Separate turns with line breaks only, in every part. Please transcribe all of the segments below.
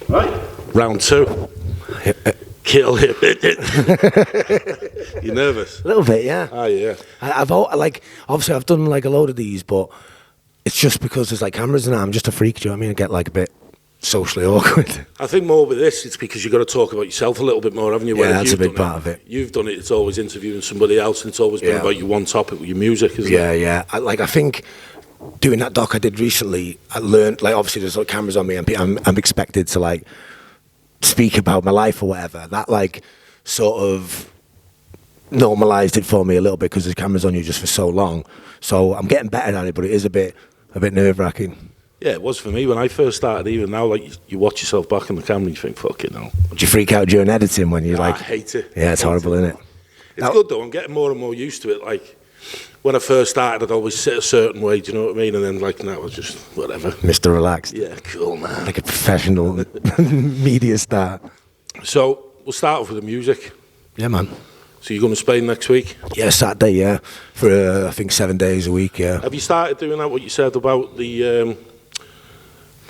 Right, round two. Kill him. You nervous?
A little bit, yeah.
Oh yeah.
Obviously I've done like a load of these, but it's just because there's like cameras and I'm just a freak. Do you know what I mean? I get like a bit socially awkward.
I think more with this, it's because you've got to talk about yourself a little bit more, haven't you?
Yeah, that's a big part of it.
You've done it. It's always interviewing somebody else, and it's always been about your one topic with your music, isn't it?
Yeah. I think doing that doc I did recently, I learned, like, obviously there's like cameras on me and I'm expected to like speak about my life or whatever. That like sort of normalized it for me a little bit because there's cameras on you just for so long. So I'm getting better at it, but it is a bit nerve-wracking.
Yeah, it was for me when I first started. Even now, like you watch yourself back in the camera, and you think, "Fuck it, no."
Do you freak out during editing when you like?
I hate it.
Yeah, it's horrible, isn't it?
It's good though. I'm getting more and more used to it. Like when I first started, I'd always sit a certain way. Do you know what I mean? And then like now, it's just whatever.
Mr. Relaxed.
Yeah, cool, man.
Like a professional media star.
So we'll start off with the music.
Yeah, man.
So you're going to Spain next week?
Yeah, Saturday. Yeah, for I think 7 days a week. Yeah.
Have you started doing that? What you said about the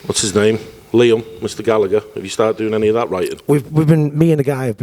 what's his name, Liam, Mr. Gallagher? Have you started doing any of that writing?
We've been, me and the guy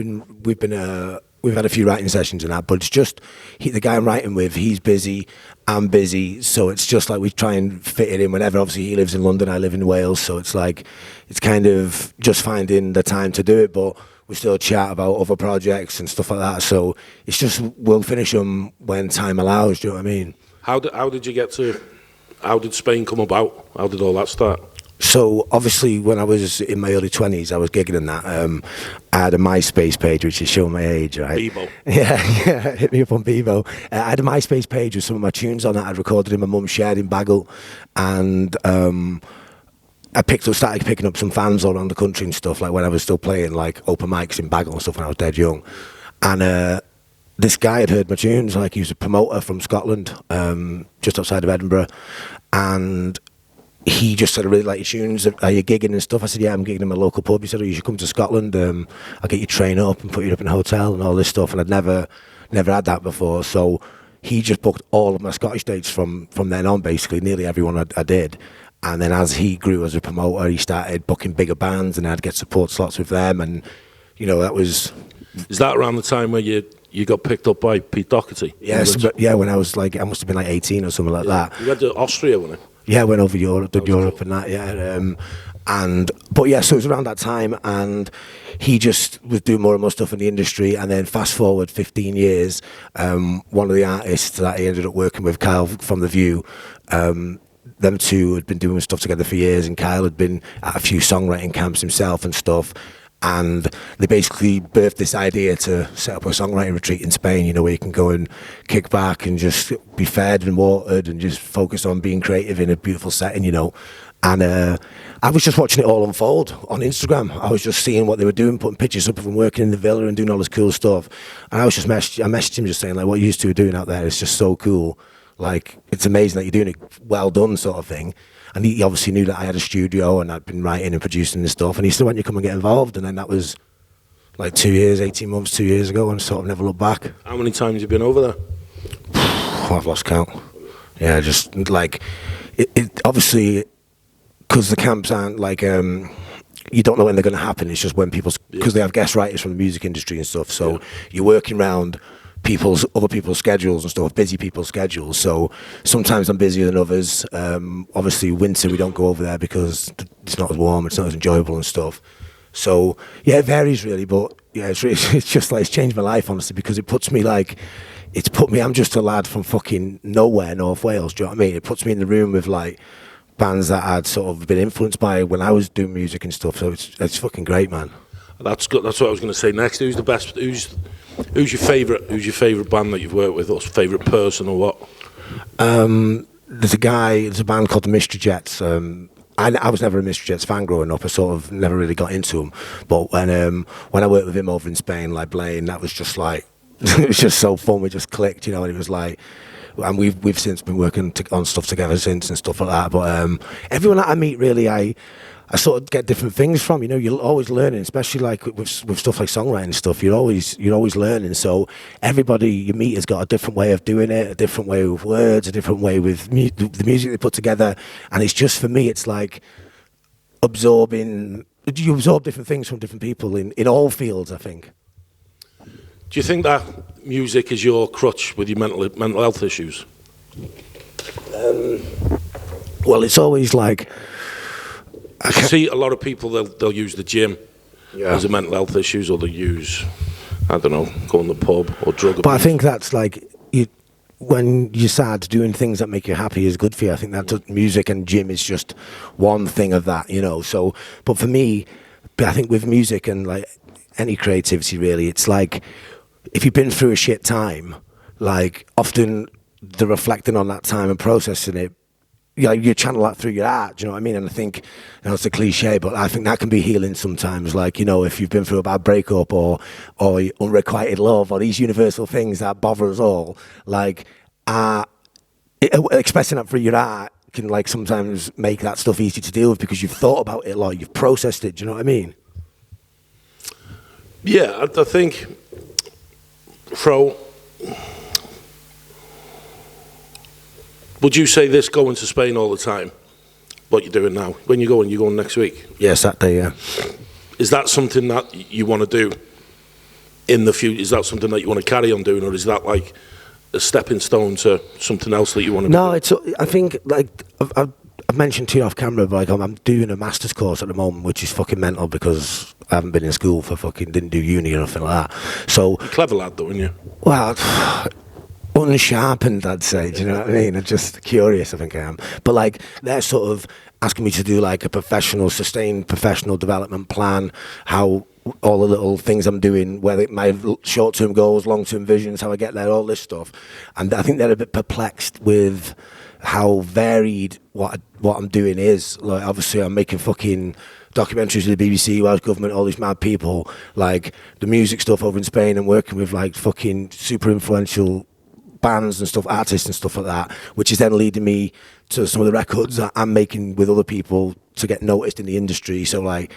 we've had a few writing sessions and that, but it's just the guy I'm writing with, he's busy, I'm busy, so it's just like we try and fit it in whenever. Obviously he lives in London, I live in Wales, so it's like it's kind of just finding the time to do it, but we still chat about other projects and stuff like that, so it's just we'll finish them when time allows. Do you know what I mean? How did Spain come about? How did all that start? So obviously when I was in my early 20s, I was gigging in that. I had a MySpace page, which is showing my age, right?
Bebo.
Yeah, hit me up on Bebo. I had a MySpace page with some of my tunes on that I'd recorded in my mum's shed in Bagel, and I started picking up some fans all around the country and stuff, like when I was still playing like open mics in Bagel and stuff when I was dead young. And this guy had heard my tunes, like he was a promoter from Scotland, just outside of Edinburgh, and he just said, "I really like your tunes. Are you gigging and stuff?" I said, "Yeah, I'm gigging in my local pub." He said, "Oh, you should come to Scotland. I'll get you train up and put you up in a hotel and all this stuff." And I'd never had that before. So he just booked all of my Scottish dates from then on, basically, nearly everyone I did. And then as he grew as a promoter, he started booking bigger bands and I'd get support slots with them. And, you know, that was...
Is that around the time where you got picked up by Pete Doherty?
Yes, yeah, when I was like, I must have been like 18 or something like that.
You went to Austria, wasn't it?
Yeah, I went over Europe, did Europe
cool.
and that, yeah. But yeah, so it was around that time, and he just was doing more and more stuff in the industry. And then fast forward 15 years, one of the artists that he ended up working with, Kyle from The View, them two had been doing stuff together for years, and Kyle had been at a few songwriting camps himself and stuff. And they basically birthed this idea to set up a songwriting retreat in Spain, you know, where you can go and kick back and just be fed and watered and just focus on being creative in a beautiful setting, you know. And I was just watching it all unfold on Instagram. I was just seeing what they were doing, putting pictures up of them working in the villa and doing all this cool stuff. And I was just I messaged him just saying, like, what you two are doing out there is just so cool. Like, it's amazing that you're doing it, well done, sort of thing. And he obviously knew that I had a studio and I'd been writing and producing this stuff. And he said, "Why don't you come and get involved?" And then that was like 2 years, 18 months, 2 years ago, and sort of never looked back.
How many times have you been over there?
I've lost count. Yeah, just like, it obviously, because the camps aren't like, you don't know when they're going to happen. It's just when because they have guest writers from the music industry and stuff. So you're working around other people's schedules and stuff, busy people's schedules. So sometimes I'm busier than others. Obviously winter we don't go over there because it's not as warm, it's not as enjoyable and stuff. So yeah, it varies really, but yeah, it's just like, it's changed my life honestly, because it puts me like, I'm just a lad from fucking nowhere, North Wales, do you know what I mean? It puts me in the room with like bands that I'd sort of been influenced by when I was doing music and stuff. So it's fucking great, man. That's
good. That's what I was going to say next. Who's the best? Who's your favourite? Who's your favourite band that you've worked with, or favourite person, or what?
There's a band called the Mystery Jets. I was never a Mystery Jets fan growing up. I sort of never really got into them. But when I worked with him over in Spain, like Blaine, that was just like it was just so fun. We just clicked, you know. And it was like, and we've since been working on stuff together since and stuff like that. But everyone that I meet, really, I sort of get different things from. You know, you're always learning, especially like with stuff like songwriting stuff. You're always learning. So everybody you meet has got a different way of doing it, a different way with words, a different way with the music they put together. And it's just, for me, it's like absorbing. You absorb different things from different people in all fields, I think.
Do you think that music is your crutch with your mental health issues?
Well, it's always like.
I see a lot of people, they'll use the gym as a mental health issues, or they'll use, I don't know, going to the pub or drug abuse.
But I think that's like, when you're sad, doing things that make you happy is good for you. I think that music and gym is just one thing of that, you know. So, but for me, I think with music and like any creativity really, it's like, if you've been through a shit time, like often the reflecting on that time and processing it, you channel that through your art, do you know what I mean? And I think, it's a cliche, but I think that can be healing sometimes. Like, you know, if you've been through a bad breakup or unrequited love, or these universal things that bother us all, like, expressing that through your art can like sometimes make that stuff easy to deal with, because you've thought about it a lot, you've processed it, do you know what I mean?
Yeah, I think, would you say this going to Spain all the time, what you're doing now? When you're going next week?
Yeah, Saturday, yeah.
Is that something that you want to do in the future? Is that something that you want to carry on doing, or is that like a stepping stone to something else that you want to do?
No, I think, like, I've mentioned to you off camera, but like, I'm doing a master's course at the moment, which is fucking mental, because I haven't been in school didn't do uni or nothing like that. So,
you're a clever lad though, aren't you?
Well, unsharpened, I'd say, do you know what I mean? I'm just curious, I think I am. But like, they're sort of asking me to do like a sustained professional development plan, how all the little things I'm doing, whether my short-term goals, long-term visions, how I get there, all this stuff. And I think they're a bit perplexed with how varied what I'm doing is. Like, obviously I'm making fucking documentaries with the BBC, Welsh Government, all these mad people, like the music stuff over in Spain, and working with like fucking super influential bands and stuff, artists and stuff like that, which is then leading me to some of the records that I'm making with other people to get noticed in the industry. So like,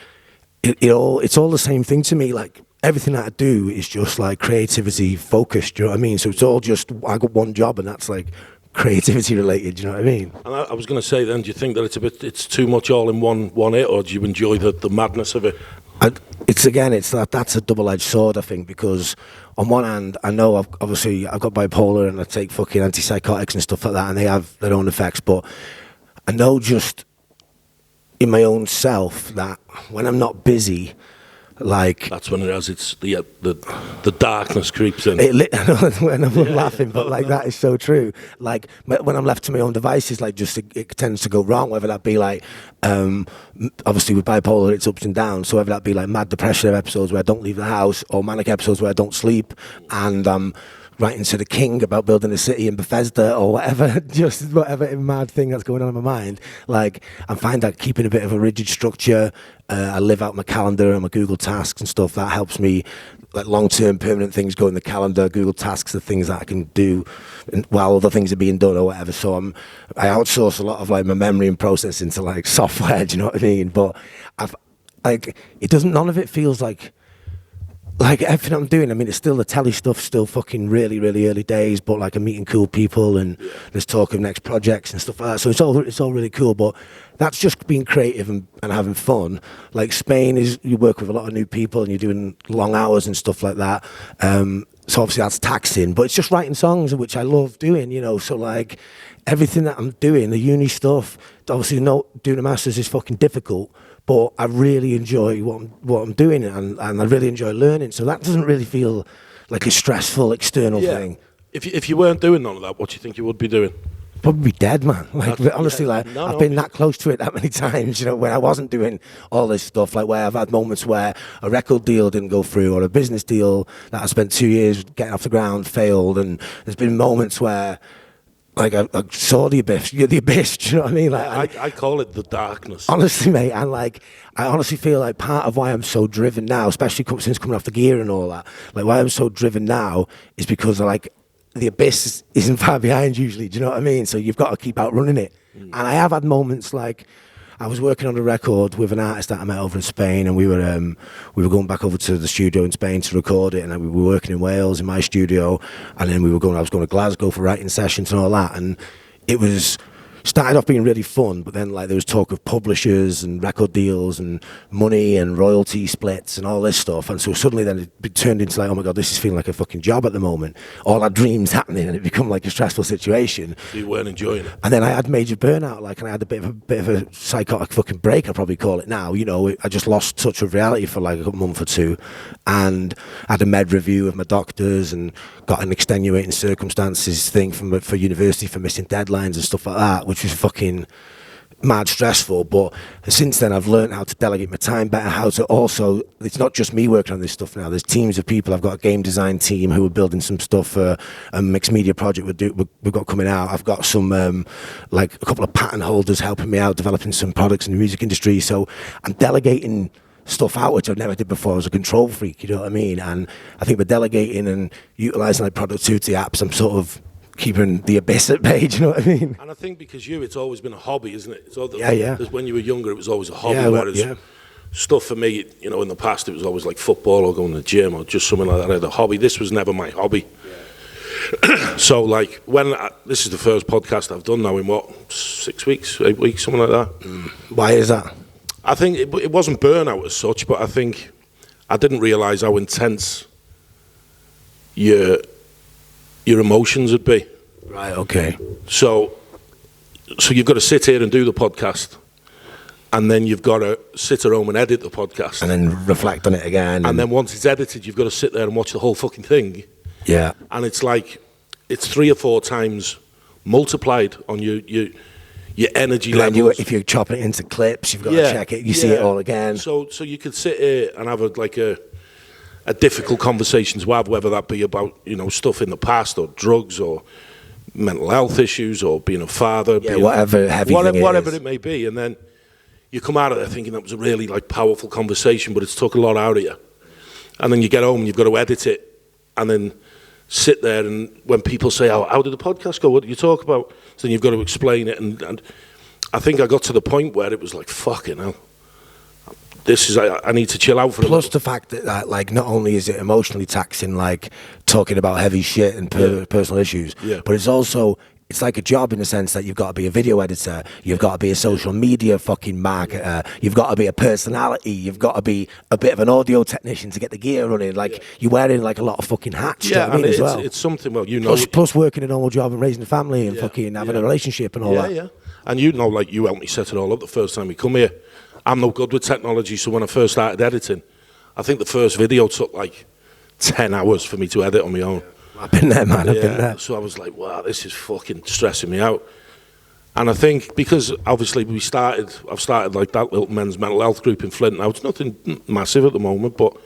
it's all the same thing to me. Like, everything that I do is just like creativity focused, do you know what I mean? So it's all just, I got one job, and that's like creativity related, do you know what I mean?
And I was going to say then, do you think that it's too much all in one hit, or do you enjoy the madness of it? That's a double-edged sword, I think, because on one hand, I know I've got bipolar and I take fucking antipsychotics and stuff like that, and they have their own effects, but I know just in my own self that when I'm not busy, like, that's when it's the darkness creeps in.
When I'm laughing, but like, that is so true. Like, when I'm left to my own devices, like, just it tends to go wrong. Whether that be like, obviously with bipolar, it's ups and downs. So whether that be like mad depression episodes where I don't leave the house, or manic episodes where I don't sleep, and writing to the king about building a city in Bethesda, or whatever, just whatever mad thing that's going on in my mind. Like, I find that keeping a bit of a rigid structure, I live out my calendar and my Google Tasks and stuff, that helps me. Like, long-term permanent things go in the calendar. Google Tasks are things that I can do while other things are being done or whatever. So I outsource a lot of like my memory and processing to like software, do you know what I mean? But none of it feels like everything I'm doing. I mean, it's still the telly stuff, still fucking really, really early days, but like, I'm meeting cool people, and there's talk of next projects and stuff like that. So it's all really cool, but that's just being creative and having fun. Like, Spain is, you work with a lot of new people and you're doing long hours and stuff like that. So obviously that's taxing, but it's just writing songs, which I love doing, you know. So like, everything that I'm doing, the uni stuff, obviously doing a master's is fucking difficult, but I really enjoy what I'm doing, and I really enjoy learning. So that doesn't really feel like a stressful external thing.
If you weren't doing none of that, what do you think you would be doing?
Probably be dead, man. Like, honestly, I've been that close to it that many times, you know, when I wasn't doing all this stuff, like where I've had moments where a record deal didn't go through, or a business deal that I spent 2 years getting off the ground failed, and there's been moments where, like, I saw the abyss. You're the abyss, do you know what I mean? Like,
I call it the darkness.
Honestly, mate, and like, I honestly feel like part of why I'm so driven now, especially since coming off the gear and all that, like, why I'm so driven now is because, like, the abyss isn't far behind usually, do you know what I mean? So you've got to keep outrunning it. And I have had moments like, I was working on a record with an artist that I met over in Spain, and we were going back over to the studio in Spain to record it, and we were working in Wales in my studio, and then I was going to Glasgow for writing sessions and all that, and it was started off being really fun, but then like there was talk of publishers and record deals and money and royalty splits and all this stuff, and so suddenly then it turned into like, oh my god, this is feeling like a fucking job at the moment. All our dreams happening, and it become like a stressful situation.
You weren't enjoying it.
And then I had major burnout, like, and I had a bit of a psychotic fucking break, I'd probably call it now. You know, I just lost touch with reality for like a month or two, and I had a med review with my doctors and got an extenuating circumstances thing for university for missing deadlines and stuff like that, which was fucking mad stressful. But since then I've learned how to delegate my time better, how to also, it's not just me working on this stuff now, there's teams of people. I've got a game design team who are building some stuff for a mixed media project we've got coming out. I've got some like a couple of patent holders helping me out developing some products in the music industry, so I'm delegating stuff out which I've never did before. I was a control freak, you know what I mean? And I think by delegating and utilising like productivity apps, I'm sort of keeping the abyss at bay, do you know what I mean?
And I think because it's always been a hobby, isn't it?
Yeah.
When you were younger, it was always a hobby, whereas stuff for me, you know, in the past, it was always like football or going to the gym or just something like that. I had a hobby. This was never my hobby. Yeah. So, like, this is the first podcast I've done now in, 6 weeks, 8 weeks, something like that.
Why is that?
I think it wasn't burnout as such, but I think I didn't realise how intense your emotions would be.
Right, okay.
So you've got to sit here and do the podcast, and then you've got to sit at home and edit the podcast.
And then reflect on it again.
And then once it's edited, you've got to sit there and watch the whole fucking thing.
Yeah.
And it's like, it's 3 or 4 times multiplied on your energy levels.
If you're chopping it into clips, you've got to check it. You see it all again.
So you could sit here and have a difficult conversation to have, whether that be about, you know, stuff in the past or drugs or mental health issues or being a father.
Whatever
it may be. And then you come out of there thinking that was a really like powerful conversation, but it's took a lot out of you. And then you get home and you've got to edit it and then sit there, and when people say, how did the podcast go? What did you talk about? So then you've got to explain it. And I think I got to the point where it was like, fucking hell. I need to chill out for a
Plus the fact that like not only is it emotionally taxing, like talking about heavy shit and personal issues, but it's like a job in the sense that you've got to be a video editor, you've got to be a social media fucking marketer, you've got to be a personality, you've got to be a bit of an audio technician to get the gear running. Like you're wearing like a lot of fucking hats.
Yeah,
I mean, as well.
It's something. Well, you know,
plus working a normal job and raising a family and fucking having a relationship and all that.
Yeah. And you know, like you helped me set it all up the first time we come here. I'm no good with technology, so when I first started editing, I think the first video took like 10 hours for me to edit on my own.
I've been there, man. I've been there.
So I was like, wow, this is fucking stressing me out. And I think because obviously I've started like that little men's mental health group in Flint now. It's nothing massive at the moment, but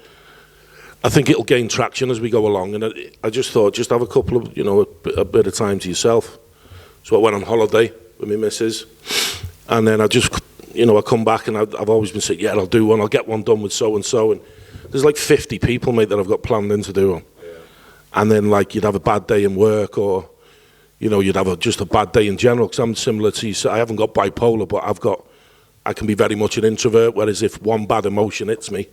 I think it'll gain traction as we go along. And I just thought, just have a couple of, you know, a bit of time to yourself. So I went on holiday with my missus, and then I come back and I've always been saying, I'll do one, I'll get one done with so-and-so. And there's like 50 people, mate, that I've got planned in to do them. Yeah. And then like you'd have a bad day in work, or, you know, you'd have just a bad day in general, because I'm similar to you. I haven't got bipolar, but I can be very much an introvert, whereas if one bad emotion hits me,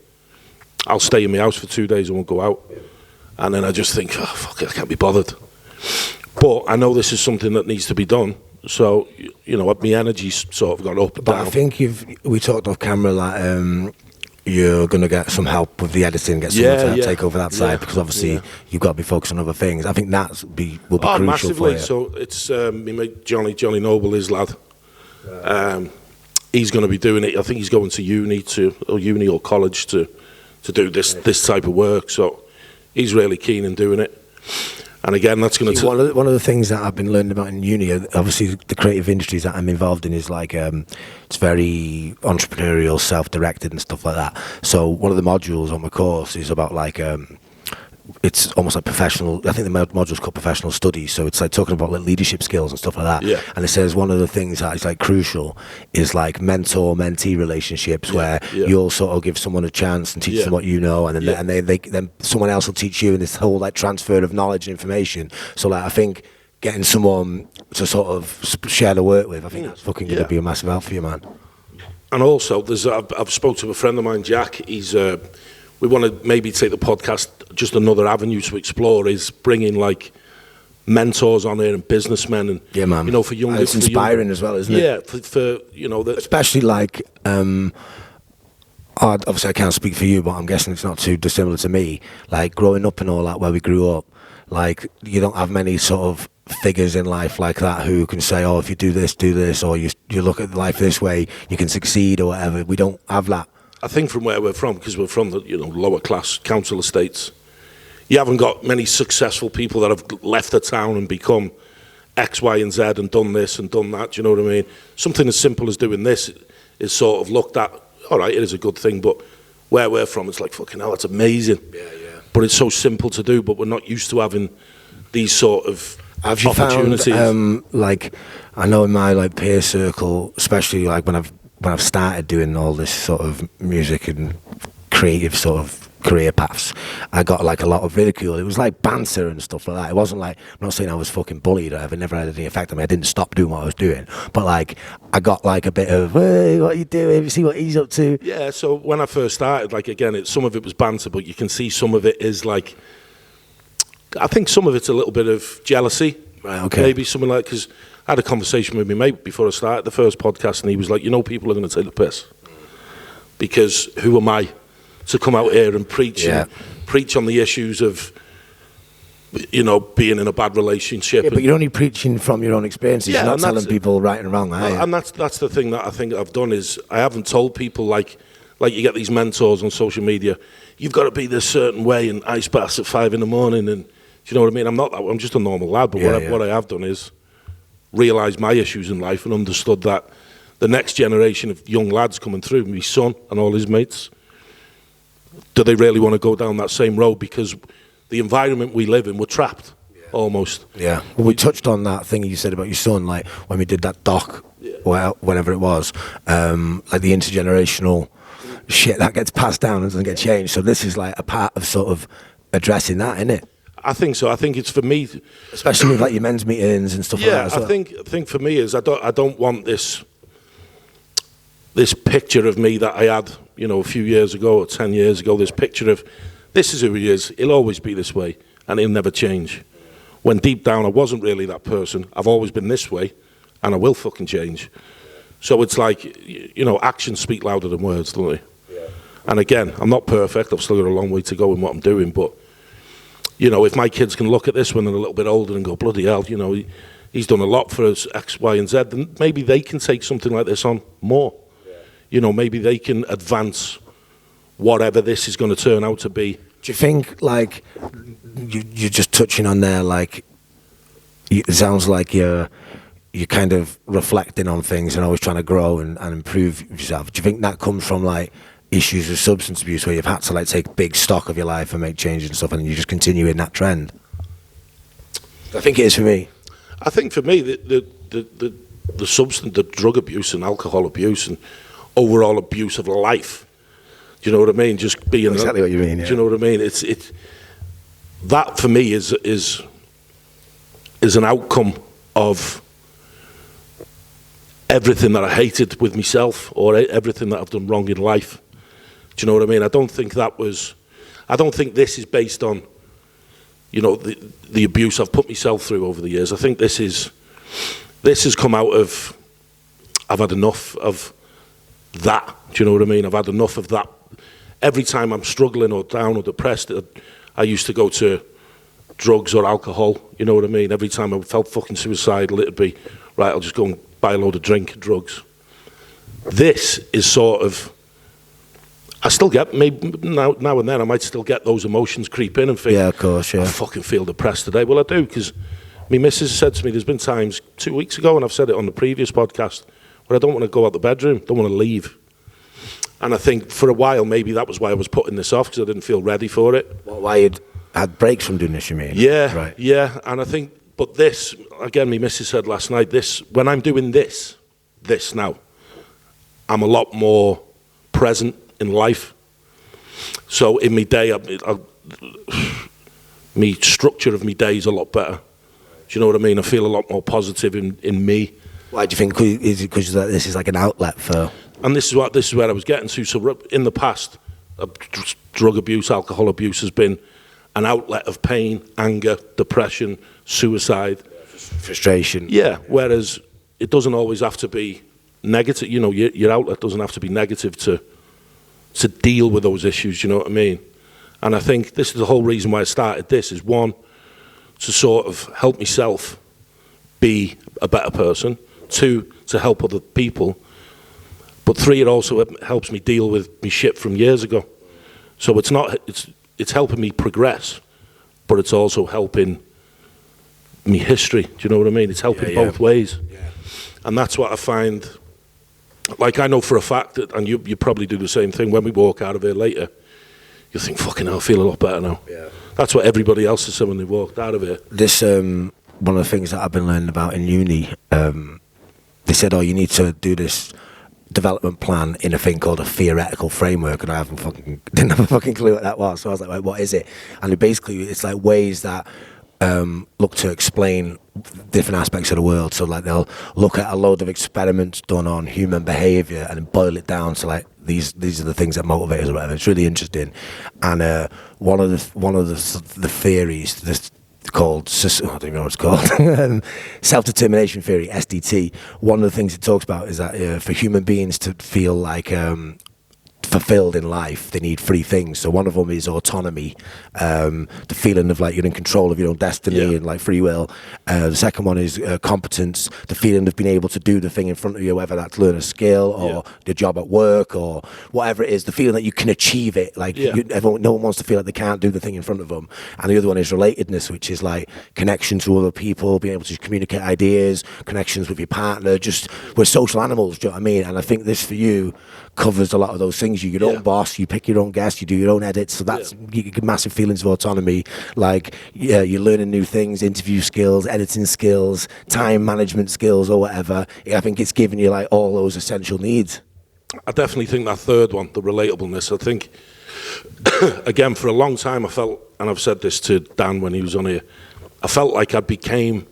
I'll stay in my house for 2 days and won't go out. Yeah. And then I just think, oh, fuck it, I can't be bothered. But I know this is something that needs to be done. So, you know, my energy's sort of gone up and down.
But I think we talked off camera, like, you're going to get some help with the editing, get someone to take over that side, because obviously you've got to be focused on other things. I think that will be crucial
massively.
For you.
So it's my mate Johnny Noble, his lad. He's going to be doing it. I think he's going to uni or college to do this type of work. So he's really keen in doing it. And again, that's going to...
One of the things that I've been learning about in uni, obviously the creative industries that I'm involved in is like, it's very entrepreneurial, self-directed and stuff like that. So one of the modules on my course is about like, it's almost like professional, I think the module's called professional studies. So it's like talking about like leadership skills and stuff like that. Yeah. And it says one of the things that is like crucial is like mentor-mentee relationships, where you'll sort of give someone a chance and teach them what you know, and then then someone else will teach you, and this whole like transfer of knowledge and information. So like I think getting someone to sort of share the work with, I think that's fucking going to be a massive help for you, man.
And also, I've spoke to a friend of mine, Jack. We want to maybe take the podcast just another avenue to explore, is bringing like mentors on here and businessmen, and
yeah, man.
you know, for young,
it's inspiring as well, isn't it?
Yeah, for you know,
especially like obviously I can't speak for you, but I'm guessing it's not too dissimilar to me. Like growing up and all that, where we grew up, like you don't have many sort of figures in life like that who can say, oh, if you do this, or you look at life this way, you can succeed or whatever. We don't have that.
I think from where we're from, because we're from the lower class council estates, you haven't got many successful people that have left the town and become X, Y, and Z and done this and done that. Do you know what I mean? Something as simple as doing this is sort of looked at. All right, it is a good thing, but where we're from, it's like, fucking hell, it's amazing.
Yeah.
But it's so simple to do, but we're not used to having these sort of
have you
opportunities.
Found, like, I know in my like peer circle, especially like when I've started doing all this sort of music and creative sort of career paths, I got like a lot of ridicule. It was like banter and stuff like that. It wasn't like, I'm not saying I was fucking bullied or ever, never had any effect on me. I didn't stop doing what I was doing, but like I got like a bit of, hey, what are you doing? You see what he's up to?
Yeah, so when I first started, like again, some of it was banter, but you can see some of it is like, I think some of it's a little bit of jealousy.
Right, okay.
Maybe something like, because I had a conversation with my mate before I started the first podcast, and he was like, you know, people are going to take the piss, because who am I to come out here and preach on the issues of, you know, being in a bad relationship.
Yeah, but you're only preaching from your own experiences.
Yeah,
you're not telling people right and wrong, are you?
And that's the thing that I think I've done, is I haven't told people like you get these mentors on social media, you've got to be this certain way and ice baths at 5 a.m, and do you know what I mean? I'm not that, I'm just a normal lad, but what I have done is realise my issues in life and understood that the next generation of young lads coming through, my son and all his mates, do they really want to go down that same road? Because the environment we live in, we're trapped, almost.
Yeah. Well, we touched on that thing you said about your son, like when we did that doc, well, whenever it was, like the intergenerational shit that gets passed down and doesn't get changed. So this is like a part of sort of addressing that, isn't it?
I think so. I think it's for me,
especially with like your men's meetings and stuff like that.
Yeah, I think for me is I don't want this picture of me that I had, you know, a few years ago or 10 years ago. This picture of this is who he is. He'll always be this way, and he'll never change. When deep down I wasn't really that person. I've always been this way, and I will fucking change. So it's like, you know, actions speak louder than words, don't they? Yeah. And again, I'm not perfect. I've still got a long way to go in what I'm doing, but you know, if my kids can look at this when they're a little bit older and go, bloody hell, you know, he's done a lot for us, X, Y, and Z, then maybe they can take something like this on more. Yeah. You know, maybe they can advance whatever this is going to turn out to be.
Do you think, like, you're just touching on there, like, it sounds like you're kind of reflecting on things and always trying to grow and improve yourself. Do you think that comes from, like, issues with substance abuse where you've had to like take big stock of your life and make changes and stuff, and you just continue in that trend? I think it is for me.
I think for me the substance, the drug abuse and alcohol abuse and overall abuse of life. Do you know what I mean? Just being
exactly what you mean. Yeah.
Do you know what I mean? It's that for me is an outcome of everything that I hated with myself or everything that I've done wrong in life. Do you know what I mean? I don't think this is based on, you know, the abuse I've put myself through over the years. I think this has come out of, I've had enough of that. Do you know what I mean? I've had enough of that. Every time I'm struggling or down or depressed, I used to go to drugs or alcohol. You know what I mean? Every time I felt fucking suicidal, it'd be, right, I'll just go and buy a load of drink, drugs. This is sort of, I still get, maybe now and then, I might still get those emotions creep in and think,
yeah, of course, yeah.
I fucking feel depressed today. Well, I do, because my missus said to me, there's been times 2 weeks ago, and I've said it on the previous podcast, where I don't want to go out the bedroom, don't want to leave. And I think for a while, maybe that was why I was putting this off, because I didn't feel ready for it.
Well, why you'd had breaks from doing this, you mean?
Yeah,
right.
Yeah, and I think, but this, again, my missus said last night, when I'm doing this now, I'm a lot more present in life. So in my day, my structure of my day is a lot better. Do you know what I mean? I feel a lot more positive in me.
Why do you think? Is it because this is like an outlet for?
And this is where I was getting to. So in the past, drug abuse, alcohol abuse has been an outlet of pain, anger, depression, suicide,
frustration.
Yeah. Whereas it doesn't always have to be negative. You know, your outlet doesn't have to be negative to deal with those issues. You know what I mean? And I think this is the whole reason why I started this. Is one, to sort of help myself be a better person. Two, to help other people. But three, it also helps me deal with my shit from years ago. So it's helping me progress, but it's also helping me history. Do you know what I mean? It's helping both ways. Yeah. And that's what I find. Like, I know for a fact that, and you probably do the same thing, when we walk out of here later, you think, fucking hell, I feel a lot better now. Yeah. That's what everybody else has said when they walked out of here.
This, one of the things that I've been learning about in uni, they said, you need to do this development plan in a thing called a theoretical framework, and I didn't have a fucking clue what that was. So I was like, wait, what is it? And it's like ways that look to explain different aspects of the world. So like they'll look at a load of experiments done on human behaviour and then boil it down to like these are the things that motivate us or whatever. It's really interesting. And one of the theories, this called, I don't even know what it's called, self-determination theory, SDT. One of the things it talks about is that for human beings to feel like fulfilled in life, they need three things. So one of them is autonomy, the feeling of like you're in control of your own destiny and like free will. The second one is competence, the feeling of being able to do the thing in front of you, whether that's learn a skill or the job at work or whatever it is, the feeling that you can achieve it. Like no one wants to feel like they can't do the thing in front of them. And the other one is relatedness, which is like connection to other people, being able to communicate ideas, connections with your partner. Just, we're social animals, do you know what I mean? And I think this for you covers a lot of those things. You're your own boss, you pick your own guests, you do your own edits, so that's you get massive feelings of autonomy. Like you're learning new things, interview skills, editing skills, time management skills or whatever. I think it's giving you like all those essential needs.
I definitely think that third one, the relatableness, I think again, for a long time I felt, and I've said this to Dan when he was on here, I felt like I became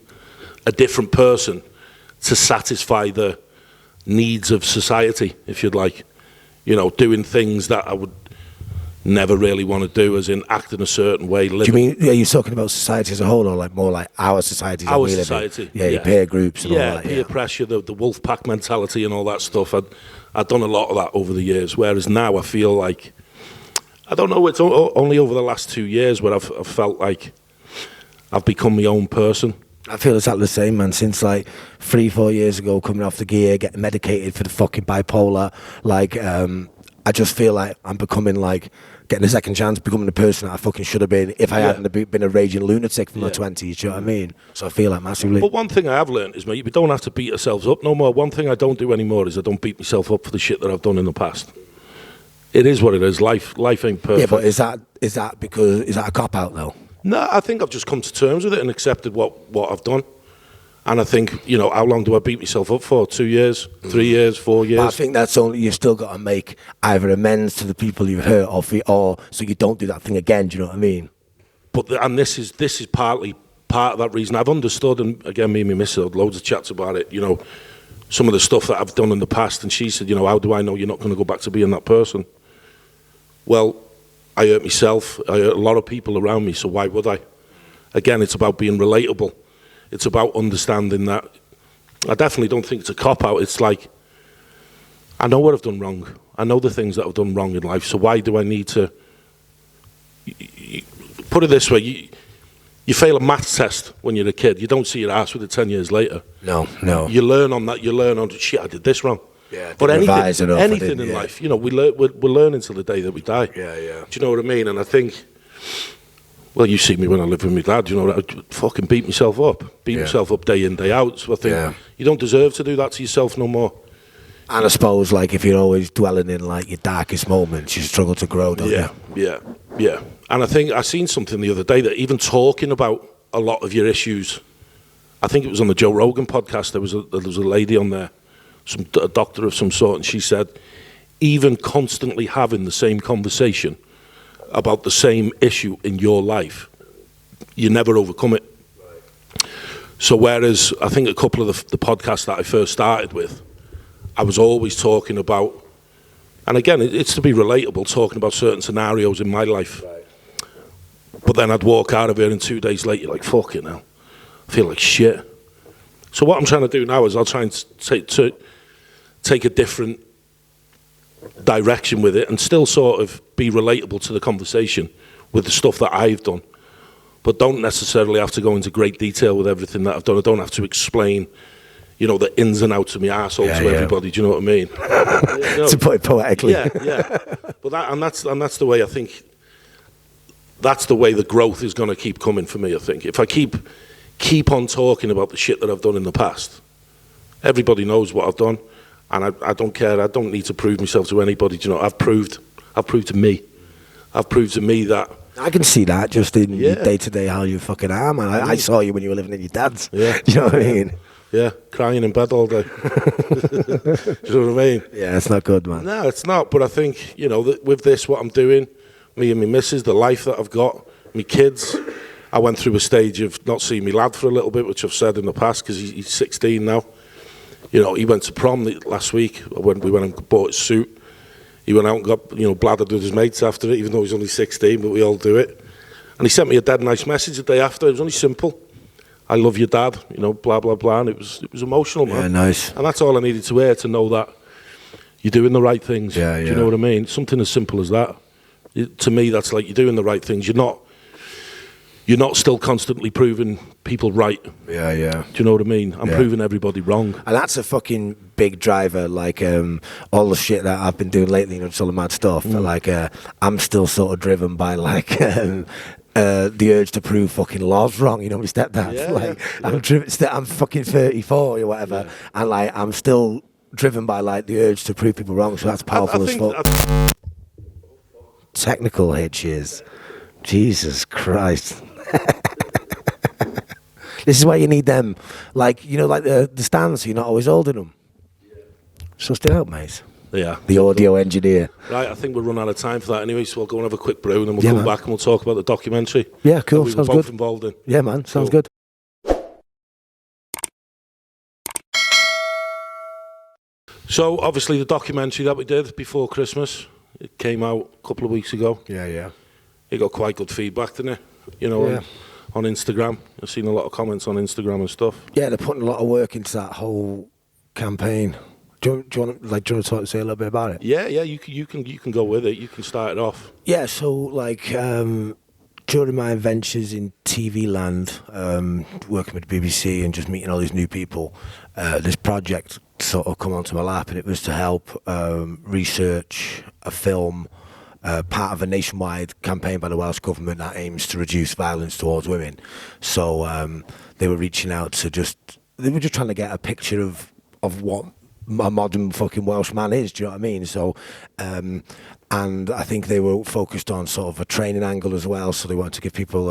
a different person to satisfy the needs of society, if you'd like. You know, doing things that I would never really want to do, as in act in a certain way.
Do you mean, are you talking about society as a whole, or like more like our society?
Our society.
Your peer groups and all that.
Peer pressure, the wolf pack mentality and all that stuff. I'd done a lot of that over the years, whereas now I feel like, I don't know, it's only over the last 2 years where I've felt like I've become my own person.
I feel exactly the same, man. Since like 3-4 years ago, coming off the gear, getting medicated for the fucking bipolar, like I just feel like I'm becoming like getting a second chance, becoming the person that I fucking should have been if I hadn't been a raging lunatic from my 20s. Do you know what I mean? So I feel like massively.
But one thing I have learned is, mate, we don't have to beat ourselves up no more. One thing I don't do anymore is I don't beat myself up for the shit that I've done in the past. It is what it is. Life ain't perfect.
Yeah, but is that a cop out though?
No, I think I've just come to terms with it and accepted what I've done. And I think, you know, how long do I beat myself up for? 2 years, 3 years, 4 years?
But I think that's only, you've still got to make either amends to the people you've hurt or so you don't do that thing again. Do you know what I mean?
But and this is partly part of that reason. I've understood, and again, me and my missus had loads of chats about it, you know, some of the stuff that I've done in the past. And she said, you know, how do I know you're not going to go back to being that person? Well, I hurt myself, I hurt a lot of people around me, so why would I? Again, it's about being relatable. It's about understanding that. I definitely don't think it's a cop-out. It's like, I know what I've done wrong. I know the things that I've done wrong in life, so why do I need to... Put it this way, you fail a maths test when you're a kid. You don't see your ass with it 10 years later.
No.
You learn on that. You learn on, shit, I did this wrong.
Yeah,
but anything in life, you know, we're learning till the day that we die.
Yeah.
Do you know what I mean? And I think, well, you see me when I live with my dad, you know, I fucking beat myself up day in, day out. So I think you don't deserve to do that to yourself no more.
And I suppose, like, if you're always dwelling in, like, your darkest moments, you struggle to grow, don't you?
Yeah. And I think I seen something the other day that even talking about a lot of your issues, I think it was on the Joe Rogan podcast, there was a lady on there, a doctor of some sort, and she said, even constantly having the same conversation about the same issue in your life, you never overcome it. Right. So whereas I think a couple of the podcasts that I first started with, I was always talking about, and again, it's to be relatable, talking about certain scenarios in my life.
Right.
But then I'd walk out of here and 2 days later, you're like, fuck it now. I feel like shit. So what I'm trying to do now is I'll try and take a different direction with it and still sort of be relatable to the conversation with the stuff that I've done. But don't necessarily have to go into great detail with everything that I've done. I don't have to explain, you know, the ins and outs of my arsehole to everybody. Do you know what I mean? You know,
To put it poetically.
yeah. But that's the way I think. That's the way the growth is going to keep coming for me. I think if I keep on talking about the shit that I've done in the past, everybody knows what I've done, and I don't care. I don't need to prove myself to anybody. Do you know, I've proved to me. I've proved to me that.
I can see that just in your day-to-day how you fucking are, man. I saw you when you were living in your dad's.
Yeah.
Do you know what I mean?
Yeah, crying in bed all day. Do you know what I mean?
Yeah, it's not good, man.
No, it's not. But I think, you know, that with this, what I'm doing, me and my missus, the life that I've got, my kids, I went through a stage of not seeing my lad for a little bit, which I've said in the past, because he's 16 now. You know, he went to prom last week when we went and bought his suit. He went out and got, you know, bladdered with his mates after it, even though he's only 16, but we all do it. And he sent me a dead nice message the day after. It was only simple. I love your dad, you know, blah, blah, blah. And it was emotional, man.
Yeah, nice.
And that's all I needed to hear, to know that you're doing the right things.
Yeah,
Do you know what I mean? Something as simple as that. To me, that's like you're doing the right things. You're not still constantly proving people right.
Yeah.
Do you know what I mean? I'm proving everybody wrong.
And that's a fucking big driver, like all the shit that I've been doing lately, you know, just all the mad stuff. Like I'm still sort of driven by like the urge to prove fucking laws wrong, you know, my stepdad. I'm driven. I'm fucking 34 or whatever, and like I'm still driven by like the urge to prove people wrong. So that's powerful as fuck. Technical hitches, Jesus Christ. This is why you need them, like, you know, like the stands, you're not always holding them. So stay out, mate.
Yeah.
The audio engineer.
Right, I think we'll run out of time for that anyway, so we'll go and have a quick brew and then we'll come back and we'll talk about the documentary.
Yeah, cool.
That we
Sounds
were both
good.
involved in.
Yeah, man. Sounds
Cool.
good.
So, obviously, the documentary that we did before Christmas, it came out a couple of weeks ago.
Yeah.
It got quite good feedback, didn't it? You know, on Instagram. I've seen a lot of comments on Instagram and stuff.
Yeah, they're putting a lot of work into that whole campaign. Do you want to say a little bit about it?
Yeah, you can go with it. You can start it off.
Yeah, so like during my adventures in TV land, working with the BBC and just meeting all these new people, this project sort of come onto my lap, and it was to help research a film, part of a nationwide campaign by the Welsh Government that aims to reduce violence towards women. So they were reaching out to they were just trying to get a picture of what a modern fucking Welsh man is, do you know what I mean? So, and I think they were focused on sort of a training angle as well, so they wanted to give people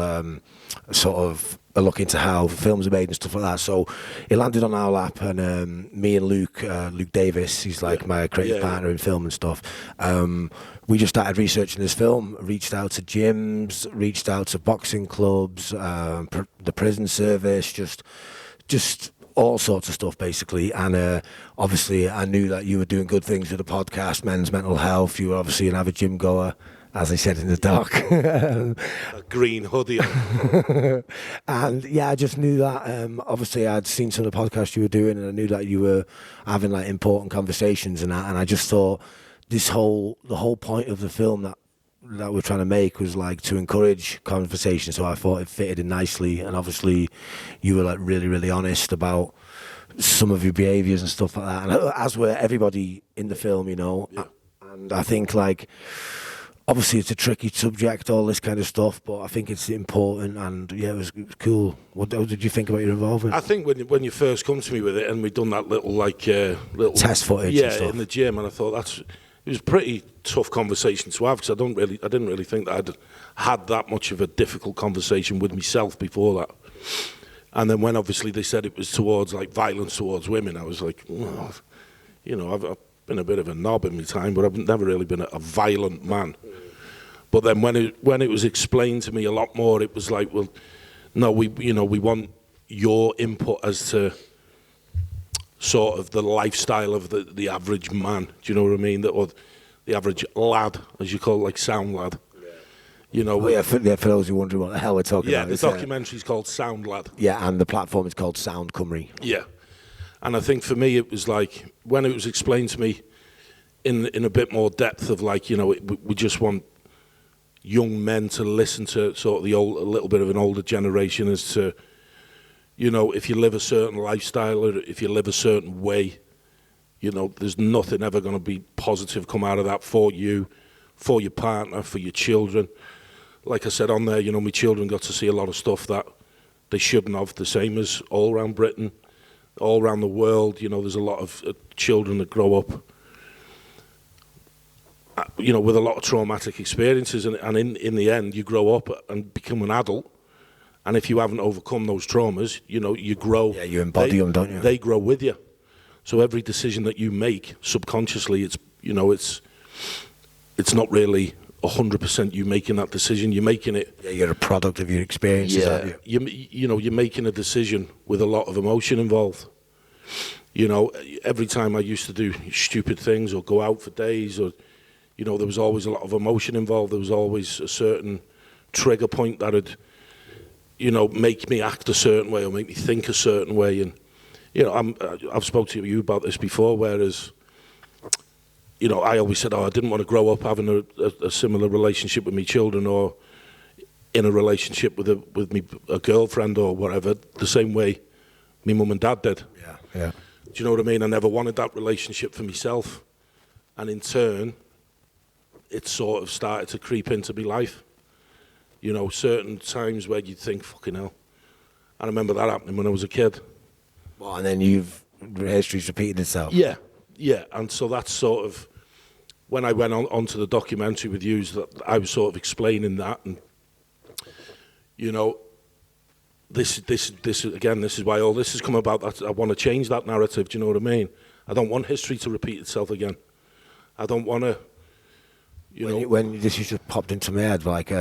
sort of a look into how films are made and stuff like that. So it landed on our lap, and me and Luke Davis, he's like my creative partner in film and stuff, we just started researching this film, reached out to gyms, reached out to boxing clubs, the prison service, just all sorts of stuff basically. And obviously I knew that you were doing good things with the podcast, Men's Mental Health. You were obviously an avid gym goer, as I said in the doc.
A green hoodie on.
And yeah, I just knew that obviously I'd seen some of the podcasts you were doing, and I knew that you were having like important conversations and that, and I just thought the whole point of the film that we're trying to make was like to encourage conversation, so I thought it fitted in nicely. And obviously you were like really, really honest about some of your behaviours and stuff like that, and as were everybody in the film, you know. And I think like obviously it's a tricky subject, all this kind of stuff, but I think it's important, and yeah, it was cool. What did you think about your involvement?
I think when you first come to me with it, and we'd done that little
test footage and stuff
in the gym, and I thought it was a pretty tough conversation to have, because I didn't really think that I'd had that much of a difficult conversation with myself before that. And then when obviously they said it was towards like violence towards women, I was like, well, you know, I've been a bit of a knob in my time, but I've never really been a violent man. But then when it was explained to me a lot more, it was like, well, no, we want your input as to sort of the lifestyle of the average man. Do you know what I mean? Or the average lad, as you call it, like sound lad. You know,
for those who wonder what the hell we're talking about.
The documentary's called Sound Lad.
Yeah, and the platform is called Sound Cymru.
Yeah, and I think for me it was like when it was explained to me in a bit more depth of like, you know, we just want young men to listen to sort of a little bit of an older generation as to, you know, if you live a certain lifestyle or if you live a certain way, you know, there's nothing ever going to be positive come out of that for you, for your partner, for your children. Like I said on there, you know, my children got to see a lot of stuff that they shouldn't have, the same as all around Britain, all around the world. You know, there's a lot of children that grow up, you know, with a lot of traumatic experiences, and in the end, you grow up and become an adult, and if you haven't overcome those traumas, you know, you grow.
Yeah, you embody them, don't you?
They grow with you. So every decision that you make subconsciously, it's, you know, it's not really 100% you making that decision. You're making it.
Yeah, you're a product of your experiences, aren't you?
You know, you're making a decision with a lot of emotion involved. You know, every time I used to do stupid things or go out for days, or, you know, there was always a lot of emotion involved. There was always a certain trigger point that would, you know, make me act a certain way or make me think a certain way. And, you know, I've spoken to you about this before, whereas, you know, I always said, I didn't want to grow up having a similar relationship with my children, or in a relationship with a girlfriend or whatever, the same way my mum and dad did.
Yeah.
Do you know what I mean? I never wanted that relationship for myself. And in turn, it sort of started to creep into my life. You know, certain times where you'd think, fucking hell. I remember that happening when I was a kid.
Well, and then history's repeated itself.
Yeah. And so that's sort of, when I went onto the documentary with you, that I was sort of explaining that. And, you know, this again, this is why all this has come about. That I want to change that narrative. Do you know what I mean? I don't want history to repeat itself again. I don't want to,
when this just popped into my head, like,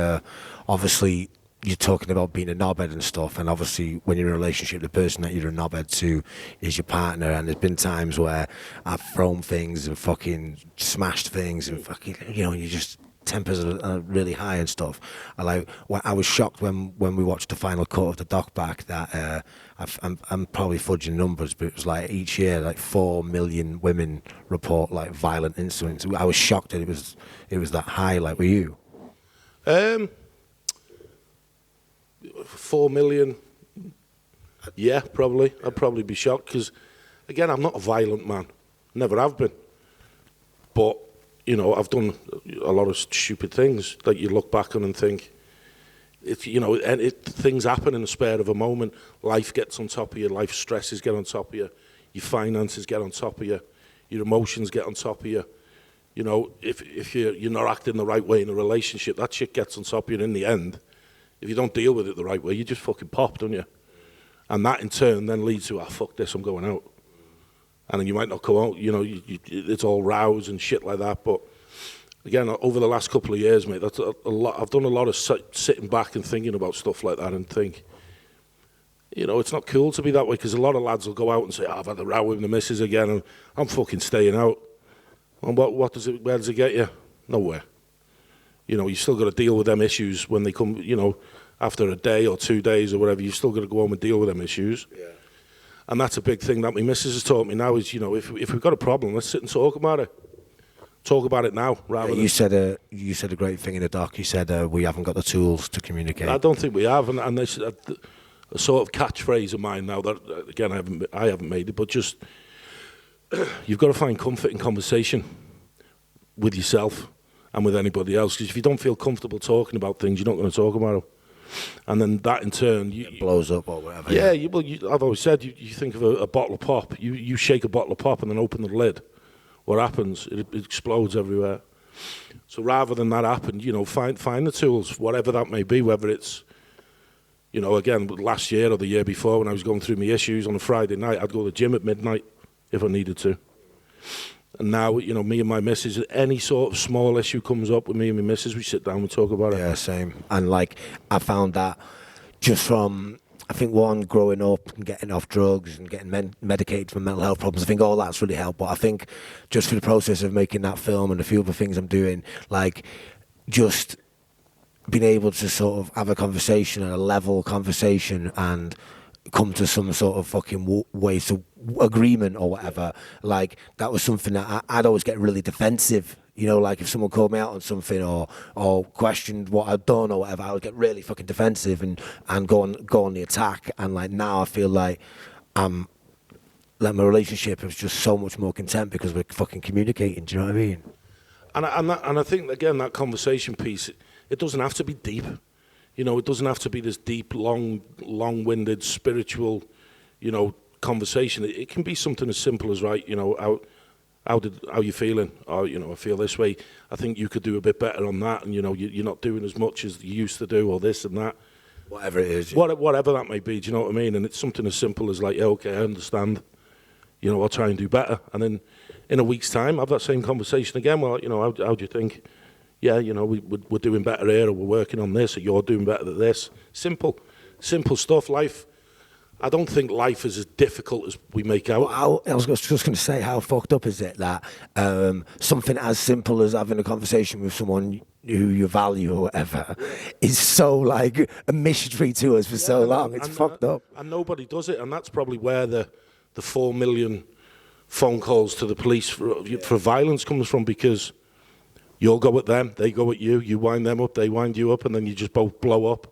obviously you're talking about being a knobhead and stuff, and obviously when you're in a relationship, the person that you're a knobhead to is your partner, and there's been times where I've thrown things and fucking smashed things and fucking, you know, you just tempers are really high and stuff. I was shocked when we watched the final cut of the doc back that I'm probably fudging numbers, but it was like each year like 4 million women report like violent incidents. I was shocked that it was that high. Like, were you?
4 million. Yeah, probably. I'd probably be shocked because, again, I'm not a violent man. Never have been. But, you know, I've done a lot of stupid things that you look back on and think, things happen in the spur of a moment. Life gets on top of you. Life stresses get on top of you. Your finances get on top of you. Your emotions get on top of you. You know, if you're not acting the right way in a relationship, that shit gets on top of you. And in the end, if you don't deal with it the right way, you just fucking pop, don't you? And that in turn then leads to, fuck this, I'm going out. And then you might not go out, you know, it's all rows and shit like that. But again, over the last couple of years, mate, that's a lot. I've done a lot of sitting back and thinking about stuff like that and think, you know, it's not cool to be that way, because a lot of lads will go out and say, I've had a row with the missus again and I'm fucking staying out. And where does it get you? Nowhere. You know, you still got to deal with them issues when they come, you know, after a day or 2 days or whatever. You still got to go home and deal with them issues. Yeah. And that's a big thing that my missus has taught me now is, you know, if we've got a problem, let's sit and talk about it. Talk about it now, rather than...
You said a great thing in the doc. You said we haven't got the tools to communicate.
I don't think we have, and this a sort of catchphrase of mine now that, again, I haven't made it, but just you've got to find comfort in conversation with yourself and with anybody else, because if you don't feel comfortable talking about things, you're not going to talk about them. And then that in turn...
It blows up or whatever.
Yeah, I've always said, you think of a bottle of pop, you shake a bottle of pop and then open the lid. What happens? It explodes everywhere. So rather than that happen, you know, find the tools, whatever that may be, whether it's, you know, again, last year or the year before when I was going through my issues on a Friday night, I'd go to the gym at midnight if I needed to. And now, you know, me and my missus, any sort of small issue comes up with me and my missus, we sit down and talk about it.
Yeah, same. And like, I found that just from I think one, growing up and getting off drugs and getting medicated for mental health problems, I think all that's really helped. But I think just for the process of making that film and a few other things I'm doing, like just being able to sort of have a conversation, a level conversation, and come to some sort of fucking way to agreement or whatever, like that was something that I'd always get really defensive. You know, like if someone called me out on something or questioned what I'd done or whatever, I would get really fucking defensive and go on the attack. And like now I feel like like my relationship is just so much more content because we're fucking communicating. Do you know what I mean?
And I think again that conversation piece, it doesn't have to be deep. You know, it doesn't have to be this deep, long-winded, spiritual, you know, conversation. It can be something as simple as, right, you know, how you feeling? Or, you know, I feel this way. I think you could do a bit better on that, and you know, you're not doing as much as you used to do, or this and that.
Whatever it is.
Whatever that may be. Do you know what I mean? And it's something as simple as like, yeah, okay, I understand. You know, I'll try and do better. And then in a week's time, have that same conversation again. Well, you know, how do you think? Yeah, you know, we're doing better here, or we're working on this, or you're doing better at this. Simple stuff. Life, I don't think life is as difficult as we make out.
Well, I was just going to say, how fucked up is it that something as simple as having a conversation with someone who you value or whatever is so like a mystery to us for so long? It's fucked up.
And nobody does it, and that's probably where the 4 million phone calls to the police for violence comes from, because you'll go at them, they go at you, you wind them up, they wind you up, and then you just both blow up.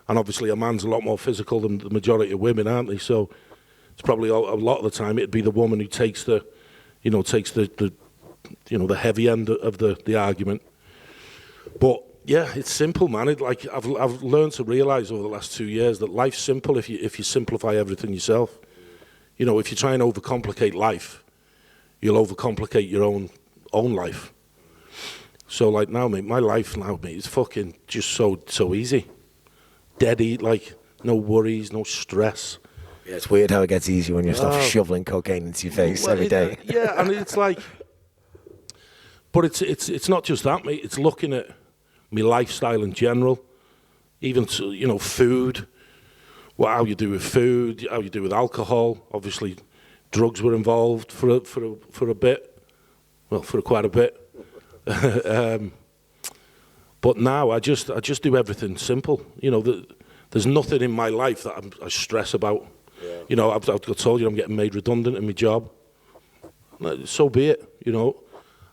And obviously a man's a lot more physical than the majority of women, aren't they? So it's probably a lot of the time it'd be the woman who takes the heavy end of the argument. But yeah, it's simple, man. I've learned to realise over the last 2 years that life's simple if you simplify everything yourself. You know, if you try and overcomplicate life, you'll overcomplicate your own life. So like now, mate, my life now, mate, is fucking just so easy. Dead eat, like no worries, no stress.
Yeah, it's weird how it gets easy when you start shoveling cocaine into your face every day.
Yeah, and it's like, but it's not just that, mate. It's looking at my lifestyle in general, even to, you know, food, how you do with food, how you do with alcohol. Obviously, drugs were involved for a bit, well, for quite a bit. But now I just do everything simple. You know, there's nothing in my life that I stress about. Yeah. You know, I've told you I'm getting made redundant in my job. So be it. You know,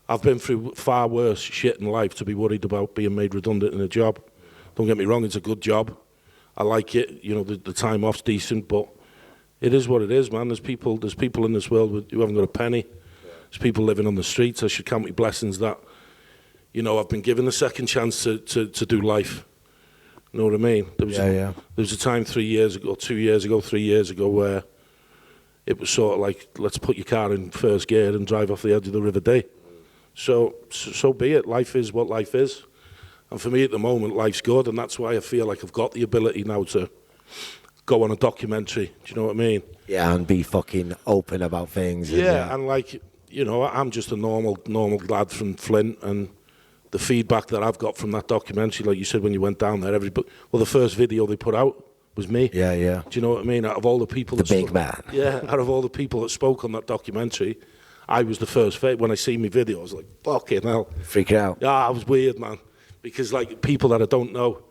I've been through far worse shit in life to be worried about being made redundant in a job. Don't get me wrong, it's a good job. I like it. You know, the time off's decent, but it is what it is, man. There's people in this world who haven't got a penny. Yeah. There's people living on the streets. I should count my blessings that, you know, I've been given a second chance to do life. You know what I mean? There was a time 3 years ago, 3 years ago, where it was sort of like, let's put your car in first gear and drive off the edge of the River Dee. So be it. Life is what life is. And for me at the moment, life's good, and that's why I feel like I've got the ability now to go on a documentary. Do you know what I mean?
Yeah, and be fucking open about things.
Yeah, and like, you know, I'm just a normal lad from Flint, and the feedback that I've got from that documentary, like you said when you went down there, the first video they put out was me.
Yeah.
Do you know what I mean? Out of all the people,
the big man.
Yeah, out of all the people that spoke on that documentary, I was the first. When I see my video, I was like, fucking hell,
freaking out.
Yeah, I was weird, man, because like people that I don't know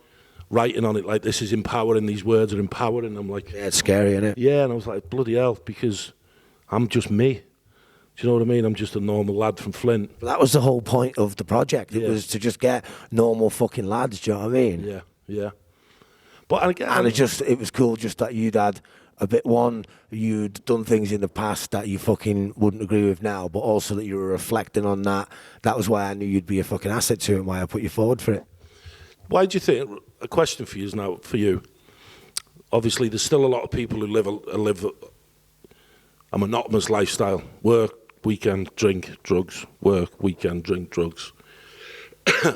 writing on it like this is empowering. These words are empowering. I'm like,
yeah, it's scary, isn't it?
Yeah, and I was like, bloody hell, because I'm just me. Do you know what I mean? I'm just a normal lad from Flint.
But that was the whole point of the project. It was to just get normal fucking lads. Do you know what I mean?
Yeah. But again,
and it was cool just that you'd had a bit. One, you'd done things in the past that you fucking wouldn't agree with now, but also that you were reflecting on that. That was why I knew you'd be a fucking asset to it, and why I put you forward for it.
Why do you think? A question for you is now for you. Obviously, there's still a lot of people who live a monotonous lifestyle. Work, weekend, drink, drugs. Work, weekend, drink, drugs.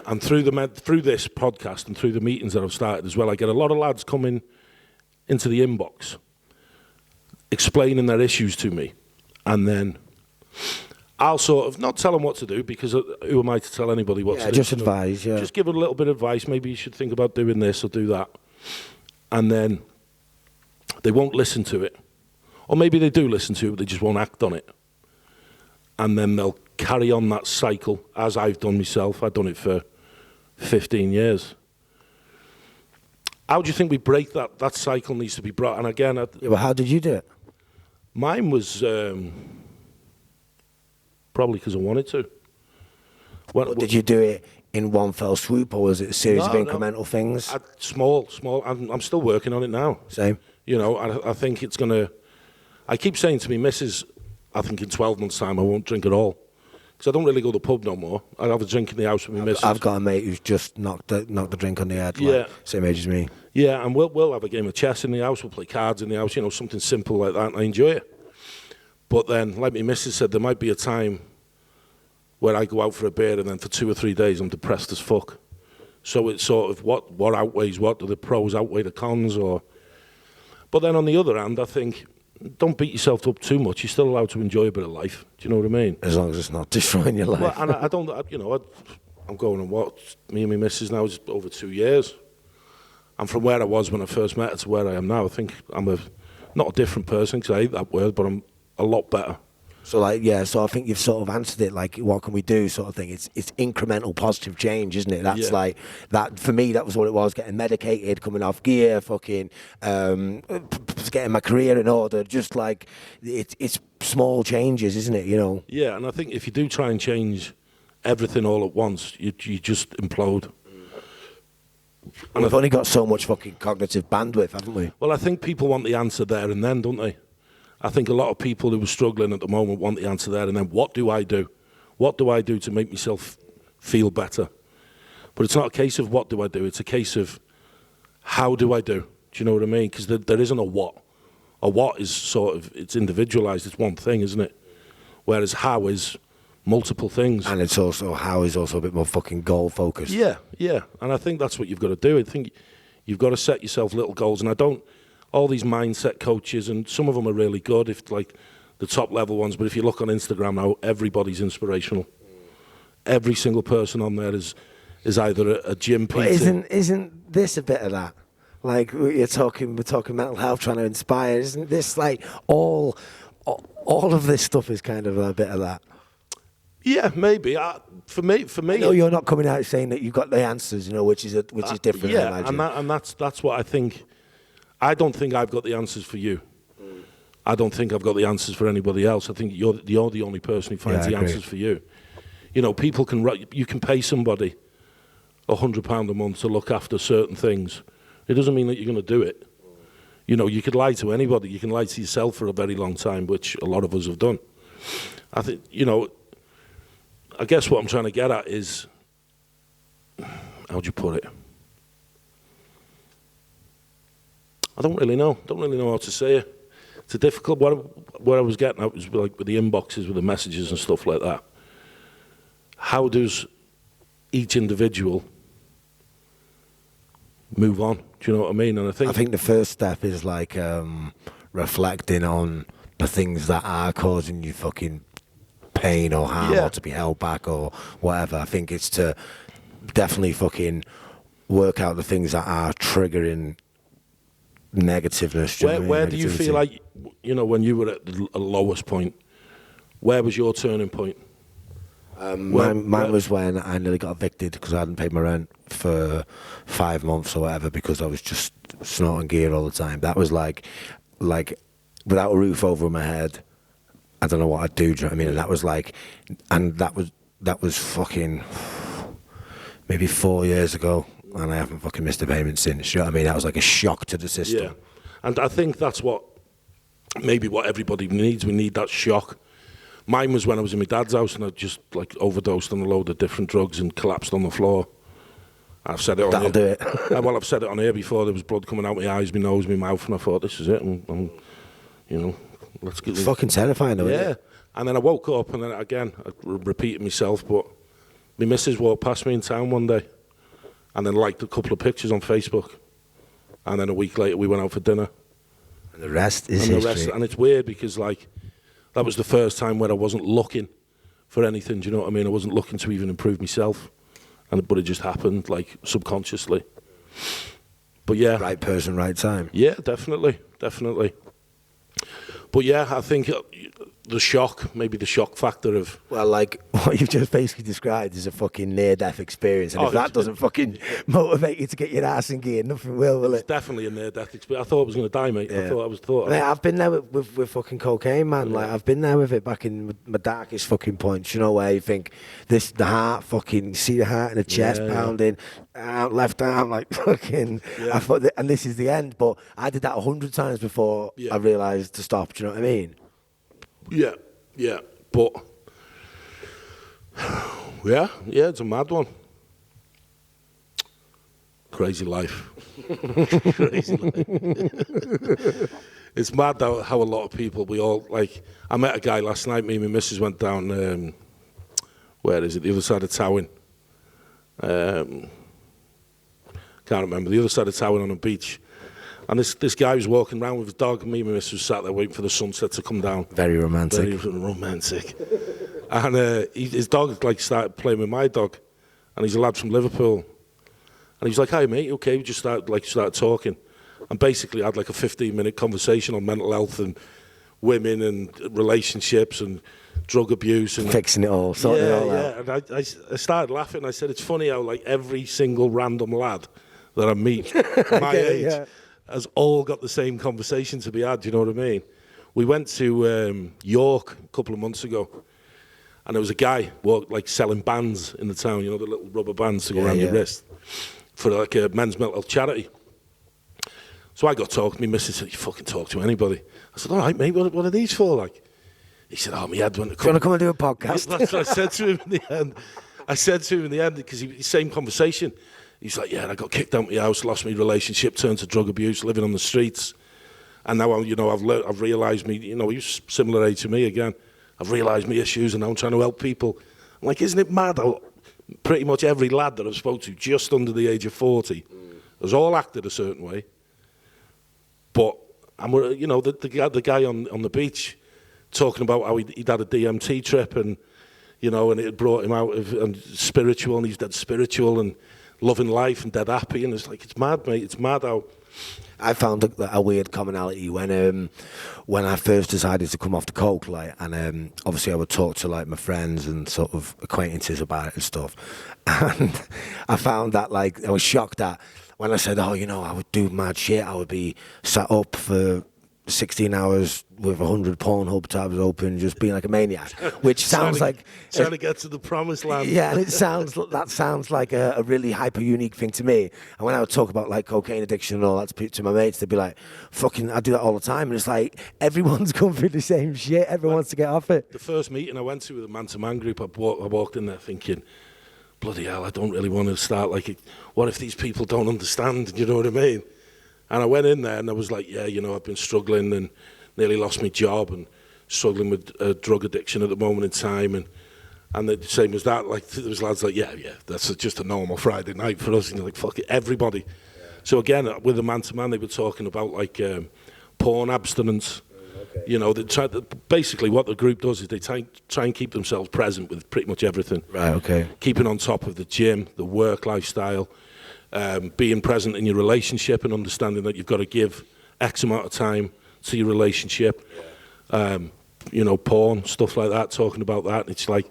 And through this podcast and through the meetings that I've started as well, I get a lot of lads coming into the inbox explaining their issues to me, and then I'll sort of not tell them what to do, because who am I to tell anybody what to do?
Just advise,
Just give it a little bit of advice. Maybe you should think about doing this or do that. And then
they won't listen to it. Or maybe they do listen to it, but they just won't act on it. And then they'll carry on that cycle, as I've done myself. I've done it for 15 years. How do you think we break that? That cycle needs to be brought. And again,
Yeah, but how did you do it?
mine was probably because I wanted to.
Or did you do it in one fell swoop, or was it a series of incremental things?
Small. I'm still working on it now.
Same.
You know, I think it's going to... I keep saying to me missus, I think in 12 months' time I won't drink at all. Because I don't really go to the pub no more. I have a drink in the house with my missus.
I've got a mate who's just knocked the drink on the head. Like,
Yeah.
Same age as me.
Yeah, and we'll have a game of chess in the house. We'll play cards in the house, you know, something simple like that, and I enjoy it. But then, like my missus said, there might be a time where I go out for a beer and then for 2 or 3 days I'm depressed as fuck. So it's sort of what outweighs what? Do the pros outweigh the cons? Or? But then on the other hand, I think, don't beat yourself up too much. You're still allowed to enjoy a bit of life. Do you know what I mean?
As long as it's not destroying your life.
Well, and I don't, you know, I'm going on what? Me and my missus now is over 2 years. And from where I was when I first met her to where I am now, I think I'm not a different person, because I hate that word, but I'm a lot better.
So like, yeah, so I think you've sort of answered it, like, what can we do sort of thing. It's incremental positive change, isn't it? That's like, that for me, that was what it was, getting medicated, coming off gear, fucking getting my career in order, just like, it's small changes, isn't it, you know?
Yeah, and I think if you do try and change everything all at once, you just implode.
And we've only got so much fucking cognitive bandwidth, haven't we?
Well, I think people want the answer there and then, don't they? I think a lot of people who are struggling at the moment want the answer there and then. What do I do? What do I do to make myself feel better? But it's not a case of what do I do. It's a case of how do I do? Do you know what I mean? Because there isn't a what. A what is sort of, it's individualised. It's one thing, isn't it? Whereas how is multiple things.
And it's also, how is also a bit more fucking goal focused.
Yeah. And I think that's what you've got to do. I think you've got to set yourself little goals. And all these mindset coaches, and some of them are really good, if like the top level ones, but if you look on Instagram now, everybody's inspirational. Every single person on there is either a gym PT.
But isn't this a bit of that? Like, we're talking mental health, trying to inspire. Isn't this like all of this stuff is kind of a bit of that?
Yeah, maybe. For me.
No, you're not coming out saying that you've got the answers, you know, which is different.
Yeah,
I imagine.
and that's what I think. I don't think I've got the answers for you. I don't think I've got the answers for anybody else. I think you're the only person who finds the answers for you. You know, people can you can pay somebody £100 a month to look after certain things. It doesn't mean that you're going to do it. You know, you could lie to anybody. You can lie to yourself for a very long time, which a lot of us have done. I think, you know, I guess what I'm trying to get at is, how'd you put it? I don't really know. How to say it. It's a difficult. What I was getting at was like with the inboxes, with the messages and stuff like that. How does each individual move on? Do you know what I mean? And I think
the first step is like reflecting on the things that are causing you fucking pain or harm or to be held back or whatever. I think it's to definitely fucking work out the things that are triggering negativeness.
Where do you feel like, you know, when you were at the lowest point, where was your turning point?
Mine was when I nearly got evicted because I hadn't paid my rent for 5 months or whatever, because I was just snorting gear all the time. That was like without a roof over my head, I don't know what I'd do. Do you know what I mean? And that was like, and that was fucking maybe 4 years ago. And I haven't fucking missed a payment since. You know what I mean? That was like a shock to the system.
Yeah, and I think that's what everybody needs. We need that shock. Mine was when I was in my dad's house and I just like overdosed on a load of different drugs and collapsed on the floor. I've said it on
That'll do it.
Well, I've said it on here before. There was blood coming out my eyes, my nose, my mouth, and I thought, this is it. And you know, let's get.
It's fucking terrifying, though.
Yeah,
isn't it?
and then I woke up, and then again I repeated myself. But my missus walked past me in town one day, and then liked a couple of pictures on Facebook, and then a week later we went out for dinner.
And the rest is history.
And it's weird because like that was the first time where I wasn't looking for anything. Do you know what I mean? I wasn't looking to even improve myself, but it just happened like subconsciously. But yeah,
Right person, right time.
yeah, definitely. But yeah, I think the shock, maybe the shock factor of...
Well, like, what you've just basically described is a fucking near-death experience, and if that doesn't fucking motivate you to get your ass in gear, nothing will
It's
it?
definitely a near-death experience. I thought I was going to die, mate.
Yeah.
I
Mate, I've been there with fucking cocaine, man. Like, I've been there with it back in my darkest fucking points, you know, where you think, the heart fucking, see the heart in the chest pounding, out, left arm, like, fucking, I thought and this is the end, but I did that 100 times before I realised to stop, do you know what I mean?
Yeah, but yeah, it's a mad one. Crazy life. Crazy life. It's mad how a lot of people, we all, like, I met a guy last night, me and my missus went down, where is it, the other side of Towing. Can't remember, the other side of Towing on a beach. And this guy was walking around with his dog, and me and my missus sat there waiting for the sunset to come down.
Very romantic.
Very romantic. And his dog like started playing with my dog, and he's a lad from Liverpool. And he's like, "Hi mate, okay?" We just started talking, and basically had like a 15-minute conversation on mental health and women and relationships and drug abuse and
fixing it all, sorting it all out.
And I started laughing. I said, "It's funny how like every single random lad that I meet my age has all got the same conversation to be had." Do you know what I mean? We went to York a couple of months ago, and there was a guy like selling bands in the town. You know, the little rubber bands to go around your wrist for like a men's mental health charity. So I got talking. My missus said, "You fucking talk to anybody." I said, "All right, mate. What are these for?" Like, he said, "Oh, my head went to come."
Do you want to come and do a podcast?
That's what I said to him in the end. I said to him in the end because same conversation. He's like, "Yeah, I got kicked out of my house, lost my relationship, turned to drug abuse, living on the streets, and now I've realised me. You know, he's similar age to me again. I've realised my issues, and now I'm trying to help people." I'm like, isn't it mad how pretty much every lad that I've spoke to just under the age of 40 has all acted a certain way, but you know, the guy on the beach talking about how he'd had a DMT trip and you know, and it had brought him out of and spiritual, and he's dead spiritual and loving life and dead happy, and it's like, it's mad, mate. It's mad how
I found a weird commonality when I first decided to come off the coke, like, and obviously I would talk to like my friends and sort of acquaintances about it and stuff, and I found that like I was shocked that when I said, "Oh, you know, I would do mad shit. I would be sat up for 16 hours with 100 Pornhub tabs open, just being like a maniac," which sounds like
trying to get to the promised land.
Yeah, and that sounds like a really hyper unique thing to me. And when I would talk about like cocaine addiction and all that to my mates, they'd be like, "Fucking, I do that all the time." And it's like everyone's going through the same shit. Everyone wants to get off it.
The first meeting I went to with a man-to-man group, I walked in there thinking, bloody hell, I don't really want to start like, what if these people don't understand? You know what I mean? And I went in there and I was like, yeah, you know, I've been struggling and nearly lost my job and struggling with drug addiction at the moment in time. And the same as that, like, there was lads like, yeah, that's just a normal Friday night for us. And you're like, fuck it, everybody. Yeah. So again, with the man-to-man, they were talking about like porn abstinence. Okay. You know, basically what the group does is they try and keep themselves present with pretty much everything.
Right, okay.
Keeping on top of the gym, the work lifestyle, being present in your relationship and understanding that you've got to give X amount of time to your relationship. Yeah. You know, porn, stuff like that, talking about that. It's like,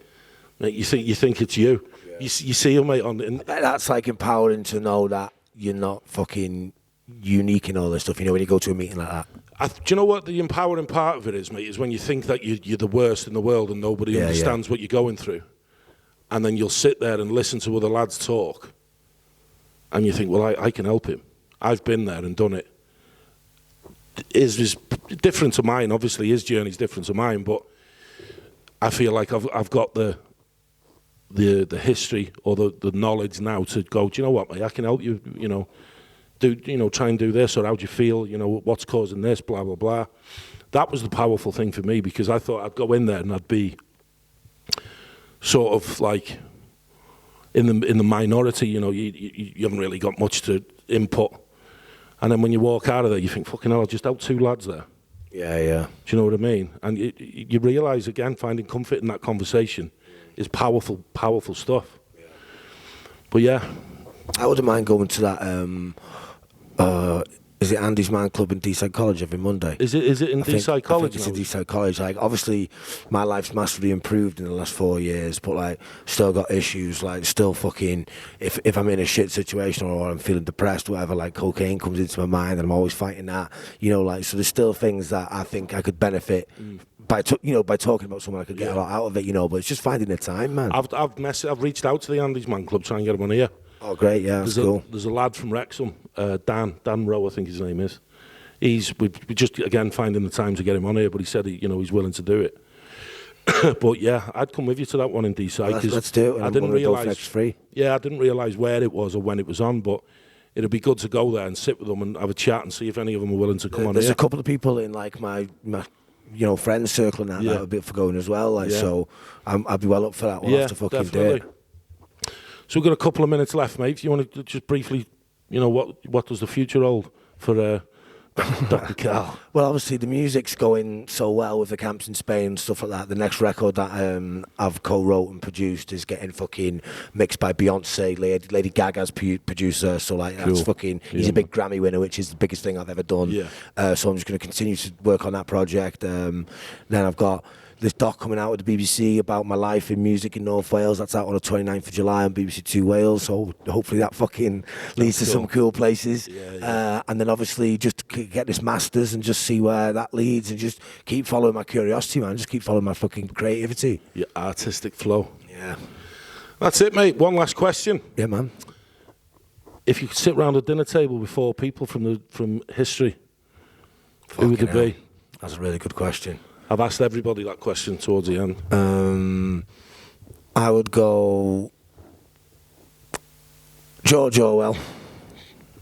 mate, you think it's you. Yeah. You see them, mate,
that's like empowering to know that you're not fucking unique in all this stuff, you know, when you go to a meeting like that.
Do you know what the empowering part of it is, mate, is when you think that you're the worst in the world and nobody understands what you're going through. And then you'll sit there and listen to other lads talk. And you think, well, I can help him. I've been there and done it. Is different to mine, obviously. His journey's different to mine, but I feel like I've got the history or the knowledge now to go, do you know what, mate, I can help you, you know, try and do this, or how do you feel, you know, what's causing this, blah, blah, blah. That was the powerful thing for me, because I thought I'd go in there and I'd be sort of like in the minority, you know, you haven't really got much to input. And then when you walk out of there, you think, fucking hell, I just helped two lads there.
Yeah, yeah.
Do you know what I mean? And you realise, again, finding comfort in that conversation is powerful, powerful stuff. Yeah. But yeah.
I wouldn't mind going to that Is it Andy's Man Club in Deeside College every Monday?
Is it in Deeside College?
I think it's in Deeside College. Like, obviously, my life's massively improved in the last 4 years, but like, still got issues. Like, still fucking, if I'm in a shit situation or I'm feeling depressed, whatever, like cocaine comes into my mind, and I'm always fighting that. You know, like, so there's still things that I think I could benefit by talking about someone. I could get a lot out of it. You know, but it's just finding the time, man.
I've reached out to the Andy's Man Club trying to get him on here.
Oh, great! Yeah, that's cool.
There's a lad from Wrexham, Dan Rowe, I think his name is. We just again finding the time to get him on here, but he said he's willing to do it. But yeah, I'd come with you to that one in Deeside.
Let's do it.
I didn't realise
free.
Yeah, I didn't realise where it was or when it was on, but it'd be good to go there and sit with them and have a chat and see if any of them are willing to come on.
There's
here.
a couple of people in like my friends circle and that would be up for going as well. Like, so I'd be well up for that. We'll have to fucking
definitely.
do it.
So we've got a couple of minutes left, mate. If you want to just briefly, what does the future hold for Dr. Cal?
Well, obviously the music's going so well with the camps in Spain and stuff like that. The next record that I've co-wrote and produced is getting fucking mixed by Beyonce. Lady Gaga's producer. So like that's fucking. He's a big Grammy winner, which is the biggest thing I've ever done.
Yeah.
So I'm just going to continue to work on that project. Then I've got this doc coming out with the BBC about my life in music in North Wales. That's out on the 29th of July on BBC Two Wales. So hopefully that fucking leads to some cool places. And then obviously just get this masters and just see where that leads, and just keep following my curiosity, man. Just keep following my fucking creativity.
Your artistic flow.
Yeah.
That's it, mate. One last question.
Yeah, man.
If you could sit round a dinner table with 4 people from history, who would it be?
That's a really good question.
I've asked everybody that question towards the end.
I would go George Orwell.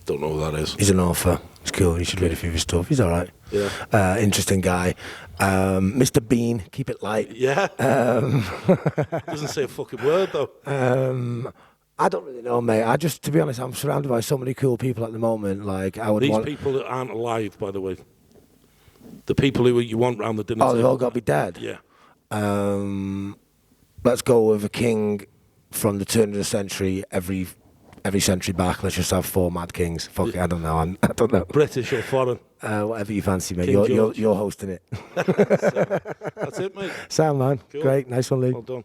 Don't know who that is.
He's an author. He's cool. You should read a few of his stuff. He's all right.
Yeah.
Interesting guy. Mr. Bean. Keep it light.
Yeah. Doesn't say a fucking word though.
I don't really know, mate. To be honest, I'm surrounded by so many cool people at the moment. Like
These people that aren't alive, by the way. The people who you want round the dinner table.
They've all got to be dead?
Yeah.
Let's go with a king from the turn of the century, every century back. Let's just have 4 mad kings. Fuck it, I don't know. I don't know.
British or foreign?
Whatever you fancy, mate.
King
You're hosting it.
That's it, mate.
Sound, man.
Cool.
Great. Nice one, Lee.
Well done.